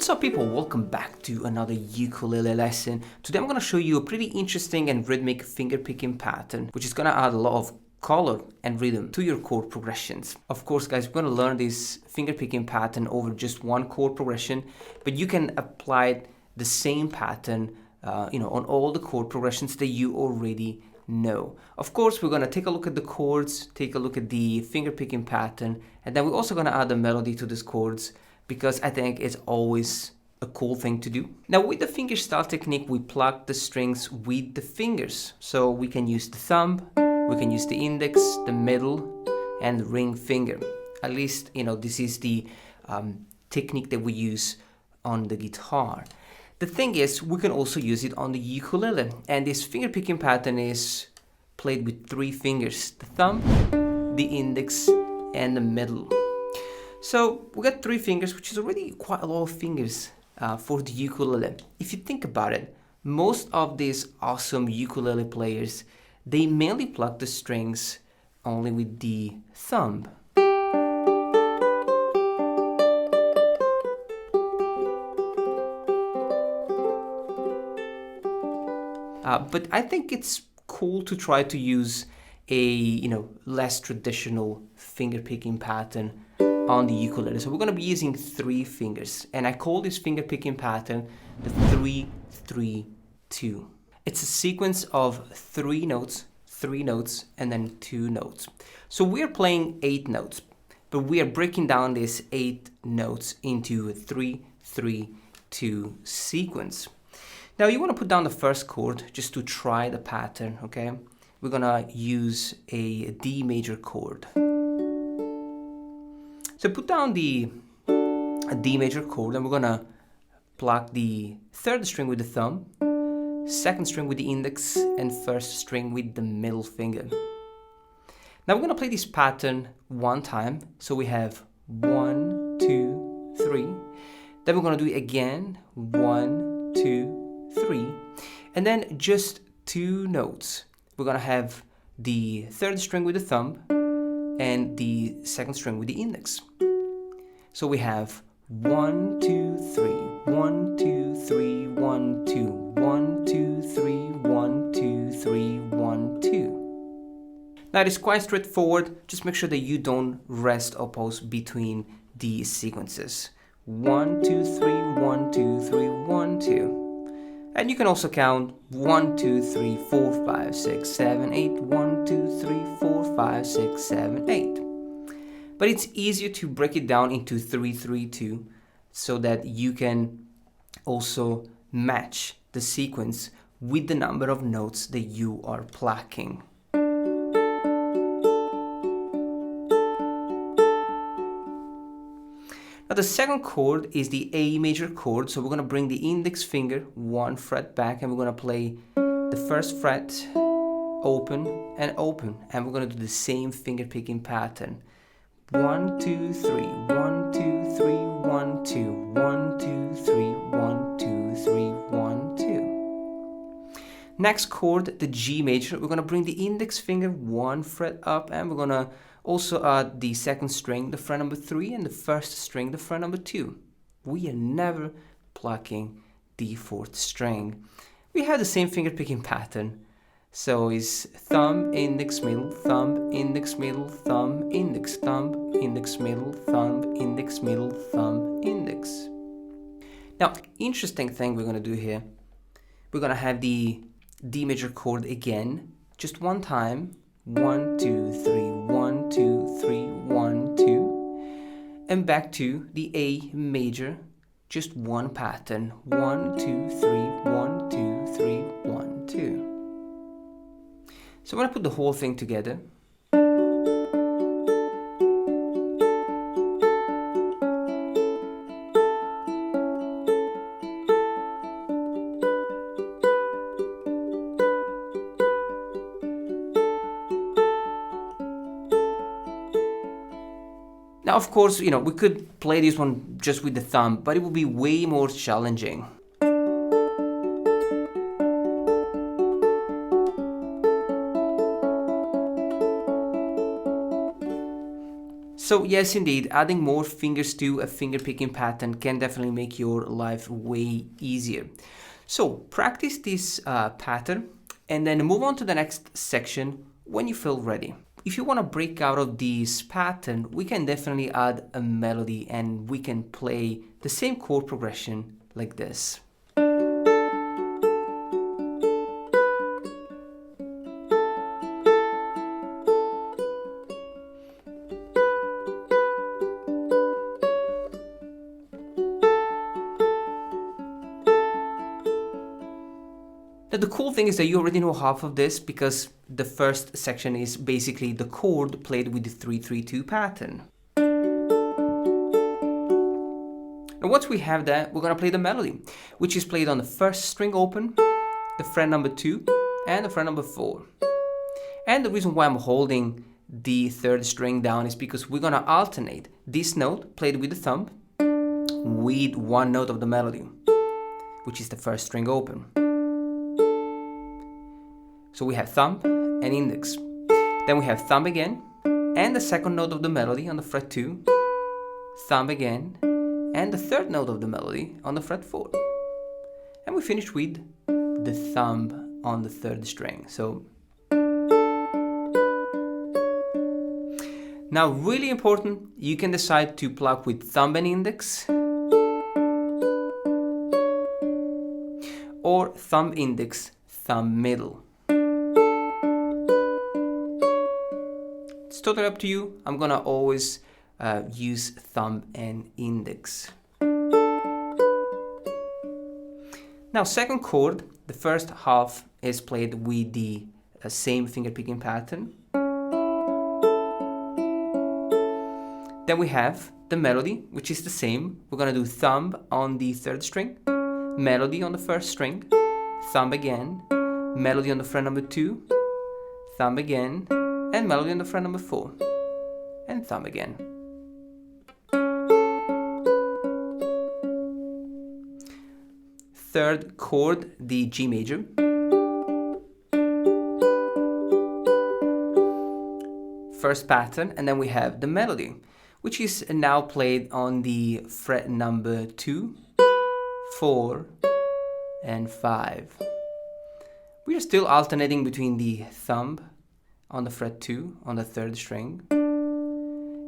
What's up people, welcome back to another ukulele lesson. Today I'm going to show you a pretty interesting and rhythmic finger picking pattern which is going to add a lot of color and rhythm to your chord progressions. Of course guys, we're going to learn this finger picking pattern over just one chord progression, but you can apply the same pattern on all the chord progressions that you already know. Of course, we're going to take a look at the chords, take a look at the finger picking pattern, and then we're also going to add a melody to these chords, because I think it's always a cool thing to do. Now with the fingerstyle technique, we pluck the strings with the fingers. So we can use the thumb, we can use the index, the middle, and the ring finger. At least, this is the technique that we use on the guitar. The thing is, we can also use it on the ukulele. And this finger picking pattern is played with three fingers: the thumb, the index, and the middle. So we got three fingers, which is already quite a lot of fingers for the ukulele. If you think about it, most of these awesome ukulele players, they mainly pluck the strings only with the thumb. But I think it's cool to try to use a less traditional finger picking pattern on the ukulele. So we're going to be using three fingers, and I call this finger picking pattern the 3-3-2. It's a sequence of three notes, and then two notes. So we're playing 8 notes, but we are breaking down these 8 notes into a 3-3-2 sequence. Now you want to put down the first chord just to try the pattern, okay? We're gonna use a D major chord. So put down the D major chord, and we're gonna pluck the third string with the thumb, second string with the index, and first string with the middle finger. Now we're gonna play this pattern one time. So we have 1, 2, 3. Then we're gonna do it again, 1, 2, 3, and then just 2 notes. We're gonna have the third string with the thumb and the second string with the index. So we have 1, 2, 3, 1, 2, 3, 1, 2, 1, 2, 3, 1, 2, 3, 1, 2. Now it is quite straightforward. Just make sure that you don't rest or pause between the sequences. 1, 2, 3, 1, 2, 3, 1, 2. And you can also count 1, 2, 3, 4, 5, 6, 7, 8, 1, 2, 3, 4, 5, 6, 7, 8. But it's easier to break it down into 3-3-2 so that you can also match the sequence with the number of notes that you are plucking. Now the second chord is the A major chord, so we're going to bring the index finger 1 fret back, and we're going to play the first fret, open, and open, and we're going to do the same finger picking pattern. 1, 2, 3, 1, 2, 3, 1, 2, 1, 2, 3, 1, 2, 3, 1, 2. Next chord, the G major, we're going to bring the index finger 1 fret up, and we're going to also add the second string, the fret number 3, and the first string, the fret number 2. We are never plucking the fourth string. We have the same finger picking pattern. So it's thumb, index, middle, thumb, index, middle, thumb, index, thumb, index, middle, thumb, index, middle, thumb, index. Now, interesting thing we're going to do here. We're going to have the D major chord again, just one time. 1, 2, 3, 1, 2, 3, 1, 2. And back to the A major, just one pattern. 1, 2, 3, 1, 2, 3, 1, 2. So I'm going to put the whole thing together. Now, of course, we could play this one just with the thumb, but it would be way more challenging. So yes, indeed, adding more fingers to a finger picking pattern can definitely make your life way easier. So practice this pattern and then move on to the next section when you feel ready. If you want to break out of this pattern, we can definitely add a melody and we can play the same chord progression like this. Now the cool thing is that you already know half of this because the first section is basically the chord played with the 3-3-2 pattern. Now once we have that, we're going to play the melody, which is played on the first string open, the fret number 2, and the fret number 4. And the reason why I'm holding the third string down is because we're going to alternate this note played with the thumb with one note of the melody, which is the first string open. So we have thumb and index. Then we have thumb again, and the second note of the melody on the fret 2, thumb again, and the third note of the melody on the fret 4. And we finish with the thumb on the third string. So now really important, you can decide to pluck with thumb and index, or thumb index, thumb middle. It's totally up to you. I'm gonna always use thumb and index. Now second chord, the first half is played with the same finger picking pattern. Then we have the melody, which is the same. We're gonna do thumb on the third string, melody on the first string, thumb again, melody on the fret number 2, thumb again, and melody on the fret number 4, and thumb again. Third chord, the G major. First pattern, and then we have the melody, which is now played on the fret number 2, 4, and 5. We are still alternating between the thumb on the fret 2 on the third string,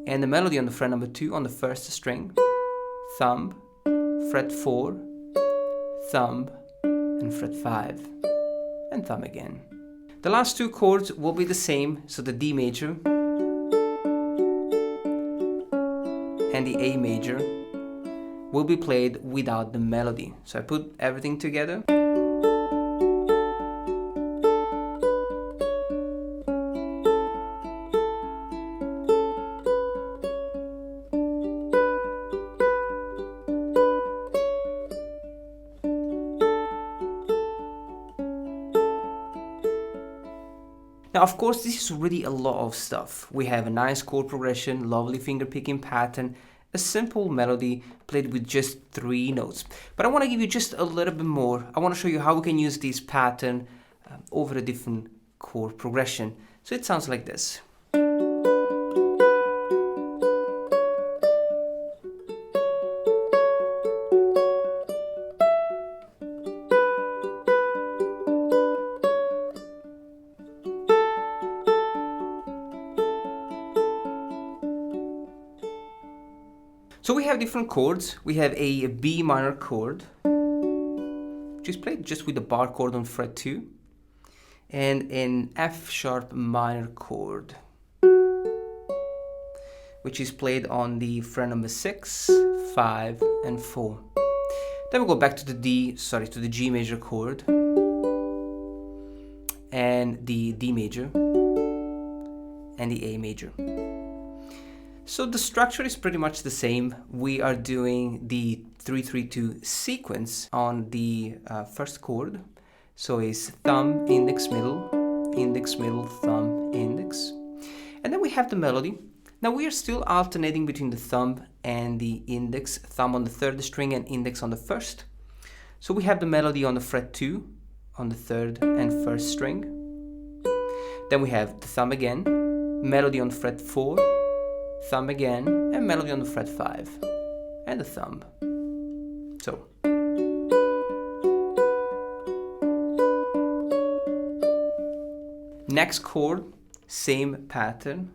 and the melody on the fret number 2 on the first string, thumb, fret 4, thumb, and fret 5, and thumb again. The last two chords will be the same, so the D major and the A major will be played without the melody. So I put everything together. Now, of course, this is really a lot of stuff. We have a nice chord progression, lovely finger picking pattern, a simple melody played with just 3 notes. But I want to give you just a little bit more. I want to show you how we can use this pattern over a different chord progression. So it sounds like this. So we have different chords. We have a B minor chord, which is played just with the bar chord on fret 2, and an F sharp minor chord, which is played on the fret number 6, 5, and 4. Then we go back to the G major chord, and the D major, and the A major. So the structure is pretty much the same. We are doing the 3-3-2 sequence on the first chord. So it's thumb, index, middle, thumb, index. And then we have the melody. Now we are still alternating between the thumb and the index, thumb on the third string and index on the first. So we have the melody on the fret 2 on the third and first string. Then we have the thumb again, melody on fret 4, thumb again, and melody on the fret 5, and the thumb. So. Next chord, same pattern.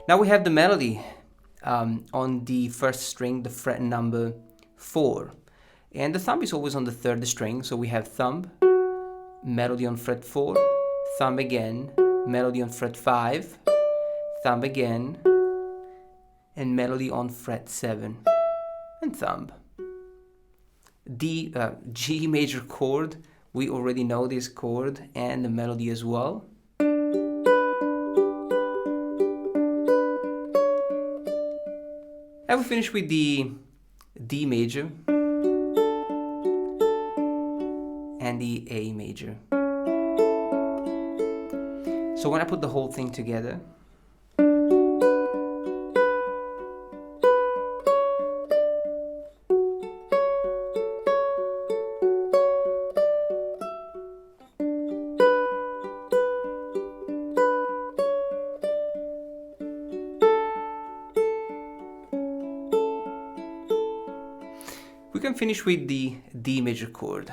Now we have the melody on the first string, the fret number 4. And the thumb is always on the 3rd string, so we have thumb, melody on fret 4, thumb again, melody on fret 5, thumb again, and melody on fret 7, and thumb. The G major chord, we already know this chord and the melody as well. And we finish with the D major and the A major. So when I put the whole thing together, we can finish with the D major chord.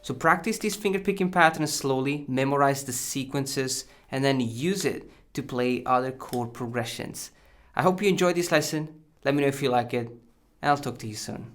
So practice these finger picking patterns slowly, memorize the sequences, and then use it to play other chord progressions. I hope you enjoyed this lesson. Let me know if you like it, and I'll talk to you soon.